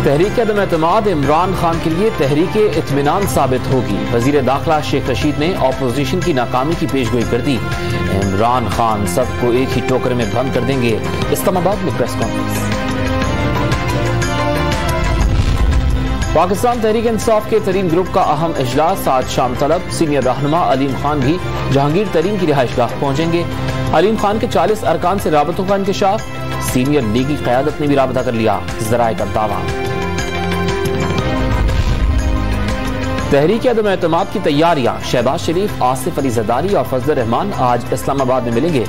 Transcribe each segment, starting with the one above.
तहरीक अदम एतमाद इमरान खान के लिए तहरीक इत्मीनान साबित होगी। वजीर दाखिला शेख रशीद ने ऑपोजिशन की नाकामी की पेशगोई कर दी। इमरान खान सबको एक ही टोकरे में बंद कर देंगे। इस्लामाबाद में प्रेस कॉन्फ्रेंस। पाकिस्तान तहरीक इंसाफ के तरीन ग्रुप का अहम इजलास आज शाम तलब। सीनियर रहनुमा अलीम खान भी जहांगीर तरीन की रिहाइशगाह पहुंचेंगे। अलीम खान के 40 अरकान से राबतों का इंकशाफ। सीनियर लीगी क़यादत ने भी राबता कर लिया, ज़राए का दावा। तहरीक अदम एतमाद की तैयारियां। शहबाज शरीफ, आसिफ अली जरदारी और फजल रहमान आज इस्लामाबाद में मिलेंगे।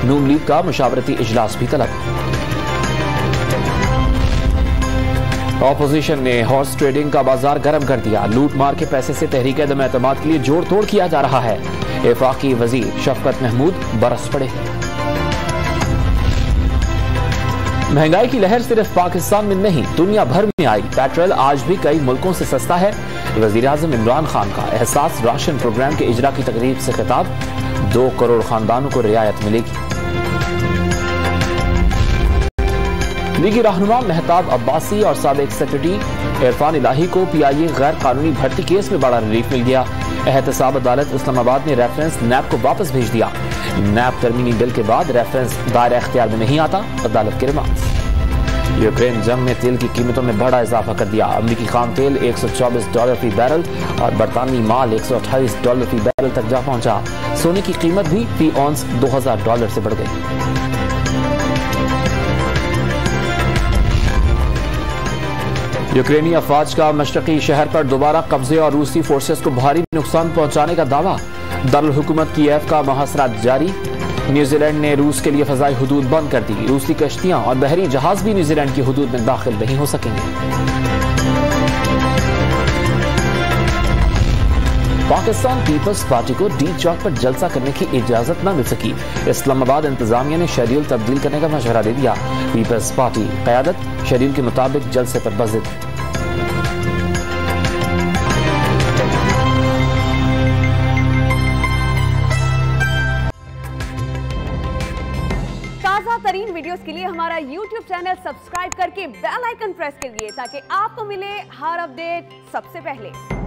नून लीग का मुशावरती इजलास भी तलब। ऑपोजिशन ने हॉर्स ट्रेडिंग का बाजार गर्म कर दिया। लूट मार के पैसे से तहरीक अदम एतमाद के लिए जोड़ तोड़ किया जा रहा है। वफाकी वजीर शफकत महमूद बरस पड़े। महंगाई की लहर सिर्फ पाकिस्तान में नहीं दुनिया भर में आई। पेट्रोल आज भी कई मुल्कों से सस्ता है। वजीर आजम इमरान खान का एहसास राशन प्रोग्राम के इजरा की तकरीब से खिताब। 2 करोड़ खानदानों को रियायत मिलेगी। लीगी रहनुमा मेहताब अब्बासी और साबिक सेक्रेटरी इरफान इलाही को PIA गैर कानूनी भर्ती केस में बड़ा रिलीफ मिल गया। एहतसाब अदालत इस्लामाबाद ने रेफरेंस नैब को वापस भेज दिया। नैब तरमीमी बिल के बाद रेफरेंस दायरा इख्तियार में नहीं आता, अदालत के रिमांड। यूक्रेन जंग में तेल की कीमतों में बड़ा इजाफा कर दिया। अमरीकी खाम तेल $124 फी बैरल और बरतानवी माल $128 फी बैरल तक जा पहुंचा। सोने की कीमत भी फी ऑन्स $2000 से बढ़ गई। यूक्रेनी अफवाज का मशरकी शहर पर दोबारा कब्जे और रूसी फोर्सेस को भारी नुकसान पहुंचाने का दावा। दारुल हुकूमत कीव का मुहासरा जारी। न्यूजीलैंड ने रूस के लिए फजाई हुदूद बंद कर दी। रूसी कश्तियां और बहरी जहाज भी न्यूजीलैंड की हुदूद में दाखिल नहीं हो सकेंगे। पाकिस्तान पीपल्स पार्टी को डी चौक पर जलसा करने की इजाजत न मिल सकी। इस्लामाबाद इंतजामिया ने शेड्यूल तब्दील करने का मशवरा दे दिया। पीपल्स पार्टी क़यादत शेड्यूल के मुताबिक जलसे पर बज़िद। ताज़ा तरीन वीडियोस के लिए हमारा YouTube चैनल सब्सक्राइब करके बेल आइकन प्रेस करिए ताकि आपको मिले हर अपडेट सबसे पहले।